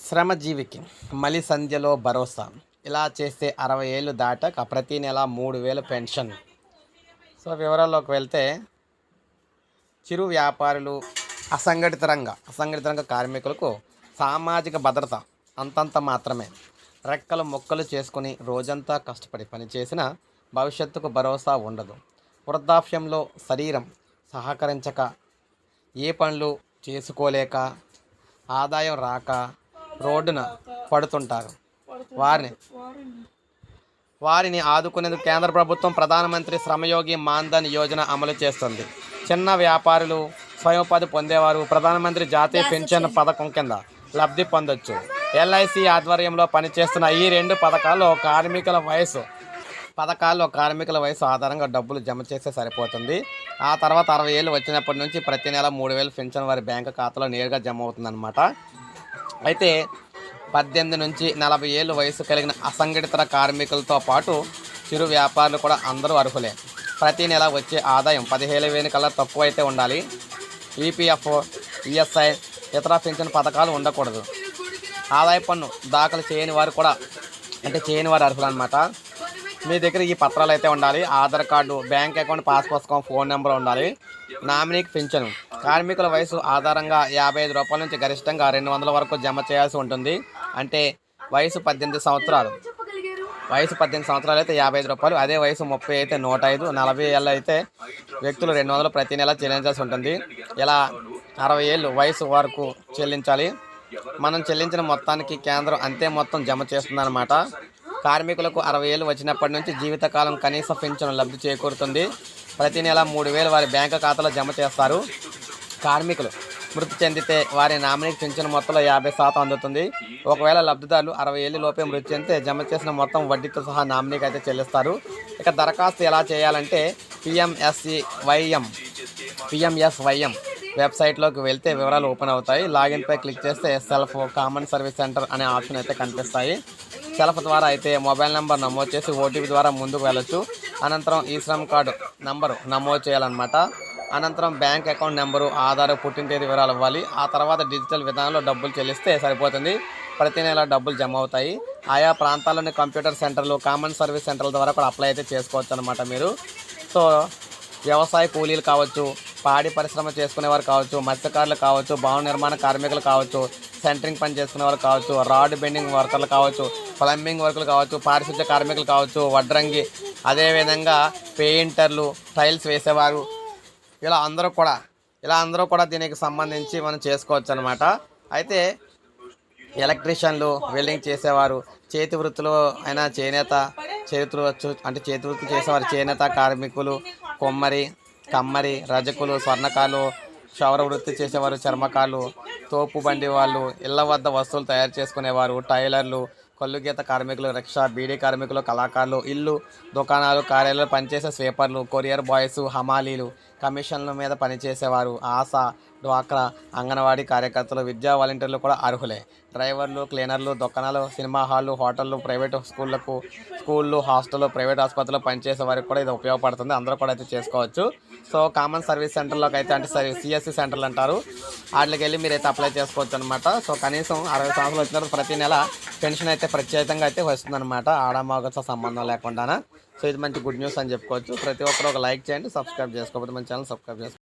శ్రమజీవికి మలి సంధ్యలో భరోసా. ఇలా చేస్తే 60 ఏళ్ళు దాటాక ప్రతి నెల 3000 పెన్షన్. సో వివరాల్లోకి వెళ్తే, చిరు వ్యాపారులు, అసంఘటిత రంగ కార్మికులకు సామాజిక భద్రత అంతంత మాత్రమే. రెక్కలు మొక్కలు చేసుకుని రోజంతా కష్టపడి పనిచేసిన భవిష్యత్తుకు భరోసా ఉండదు. వృద్ధాప్యంలో శరీరం సహకరించక, ఏ పనులు చేసుకోలేక, ఆదాయం రాక రోడ్డున పడుతుంటారు. వారిని ఆదుకునేందుకు కేంద్ర ప్రభుత్వం ప్రధానమంత్రి శ్రమయోగి మాన్ధన్ యోజన అమలు చేస్తుంది. చిన్న వ్యాపారులు, స్వయం ఉపాధి పొందేవారు ప్రధానమంత్రి జాతీయ పెన్షన్ పథకం కింద లబ్ధి పొందొచ్చు. ఎల్ఐసి ఆధ్వర్యంలో పనిచేస్తున్న ఈ రెండు పథకాల్లో కార్మికుల వయసు ఆధారంగా డబ్బులు జమ చేస్తే సరిపోతుంది. ఆ తర్వాత 60 ఏళ్ళు వచ్చినప్పటి నుంచి ప్రతి నెల 3000 పెన్షన్ వారి బ్యాంకు ఖాతాలో నేరుగా జమ అవుతుందన్నమాట. అయితే 18 నుంచి 40 ఏళ్ళు వయసు కలిగిన అసంఘటిత కార్మికులతో పాటు చిరు వ్యాపారులు కూడా అందరూ అర్హులే. ప్రతి నెల వచ్చే ఆదాయం 17,000 కల్లా తక్కువ అయితే ఉండాలి. ఈపీఎఫ్, ఈఎస్ఐ, ఇతర పెన్షన్ పథకాలు ఉండకూడదు. ఆదాయ పన్ను దాఖలు చేయని వారు అర్హులు అనమాట. మీ దగ్గర ఈ పత్రాలు అయితే ఉండాలి. Aadhaar card, bank account, pass పుస్తకం, ఫోన్ నెంబర్ ఉండాలి. నామినీకి పింఛను కార్మికుల వయసు ఆధారంగా 55 రూపాయల నుంచి గరిష్టంగా 200 వరకు జమ చేయాల్సి ఉంటుంది. అంటే వయసు 18 సంవత్సరాలు అయితే 55 రూపాయలు, అదే వయసు 30 అయితే 105, 40 ఏళ్ళు అయితే వ్యక్తులు 200 ప్రతి నెల చెల్లించాల్సి ఉంటుంది. ఇలా 60 ఏళ్ళు వయసు వరకు చెల్లించాలి. మనం చెల్లించిన మొత్తానికి కేంద్రం అంతే మొత్తం జమ చేస్తుందన్నమాట. కార్మికులకు 60 ఏళ్ళు వచ్చినప్పటి నుంచి జీవితకాలం కనీస పింఛను లబ్ధి చేకూరుతుంది. ప్రతి నెల 3000 వారి బ్యాంకు ఖాతాలో జమ చేస్తారు. కార్మికులు మృతి చెందితే వారి నామినీకి పింఛను మొత్తంలో 50% అందుతుంది. ఒకవేళ లబ్ధిదారులు 60 ఏళ్ళ లోపే మృతి చెందితే జమ చేసిన మొత్తం వడ్డీతో సహా నామినీకి అయితే చెల్లిస్తారు. ఇక దరఖాస్తు ఎలా చేయాలంటే పిఎంఎస్వైఎం వెబ్సైట్లోకి వెళ్తే వివరాలు ఓపెన్ అవుతాయి. లాగిన్పై క్లిక్ చేస్తే సెల్ఫ్, కామన్ సర్వీస్ సెంటర్ అనే ఆప్షన్ అయితే కనిపిస్తాయి. సెల్ఫ్ ద్వారా అయితే మొబైల్ నెంబర్ నమోదు చేసి ఓటీపీ ద్వారా ముందుకు వెళ్ళొచ్చు. అనంతరం ఈ శ్రమ్ కార్డు నంబరు నమోదు చేయాలన్నమాట. అనంతరం బ్యాంక్ అకౌంట్ నెంబరు, ఆధార్, పుట్టిన తేదీ వివరాలు ఇవ్వాలి. ఆ తర్వాత డిజిటల్ విధానంలో డబ్బులు చెల్లిస్తే సరిపోతుంది. ప్రతి నెల డబ్బులు జమ అవుతాయి. ఆయా ప్రాంతాల్లోని కంప్యూటర్ సెంటర్లు, కామన్ సర్వీస్ సెంటర్ల ద్వారా కూడా అప్లై అయితే చేసుకోవచ్చు అనమాట మీరు. సో వ్యవసాయ కూలీలు కావచ్చు, పాడి పరిశ్రమ చేసుకునేవారు కావచ్చు, మత్స్యకారులు కావచ్చు, భవన నిర్మాణ కార్మికులు కావచ్చు, సెంటరింగ్ పని చేసుకునేవారు కావచ్చు, రాడ్ బెండింగ్ వర్కర్లు కావచ్చు, ప్లంబింగ్ వర్కులు కావచ్చు, పారిశుద్ధ్య కార్మికులు కావచ్చు, వడ్రంగి, అదేవిధంగా పెయింటర్లు, టైల్స్ వేసేవారు, ఇలా అందరూ కూడా దీనికి సంబంధించి మనం చేసుకోవచ్చు అనమాట. అయితే ఎలక్ట్రీషియన్లు, వెల్డింగ్ చేసేవారు, చేతి వృత్తులు అయినా చేనేత, చేతి వృత్తులు చేసేవారు, చేనేత కార్మికులు, కొమ్మరి, కమ్మరి, రజకులు, స్వర్ణకారులు, క్షౌర వృత్తి చేసేవారు, చర్మకారులు, తోపు బండి వాళ్ళు, ఇళ్ల వద్ద వస్తువులు తయారు చేసుకునేవారు, టైలర్లు, కల్లుగీత కార్మికులు, రిక్షా, బీడీ కార్మికులు, కళాకారులు, ఇల్లు, దుకాణాలు, కార్యాలయాలు పనిచేసే స్వీపర్లు, కొరియర్ బాయ్స్, హమాలీలు, కమిషన్ల మీద పనిచేసేవారు, ఆశా, డ్వాక్రా, అంగన్వాడీ కార్యకర్తలు, విద్యా వాలంటీర్లు కూడా అర్హులే. డ్రైవర్లు, క్లీనర్లు, దుకాణాలు, సినిమా హాళ్ళు, హోటళ్ళు, ప్రైవేటు స్కూళ్ళు, హాస్టళ్ళు, ప్రైవేట్ ఆసుపత్రులు పనిచేసే వారికి కూడా ఇది ఉపయోగపడుతుంది. అందరూ కూడా అయితే చేసుకోవచ్చు. సో కామన్ సర్వీస్ సెంటర్లోకి అయితే అంటే సిఎస్సి సెంటర్లు అంటారు, వాటికి వెళ్ళి మీరైతే అప్లై చేసుకోవచ్చు అనమాట. సో కనీసం 60 సంవత్సరాలు వచ్చిన ప్రతి నెల పెన్షన్ అయితే ప్రత్యేకంగా అయితే వస్తుందన్నమాట, ఆడమగతో సంబంధం లేకుండా. సో ఇది మంచి గుడ్ న్యూస్ అని చెప్పుకోవచ్చు. ప్రతి ఒక్కరు ఒక లైక్ చేయండి, సబ్స్క్రైబ్ చేసుకోకపోతే మన ఛానల్ సబ్స్క్రైబ్ చేసుకోండి.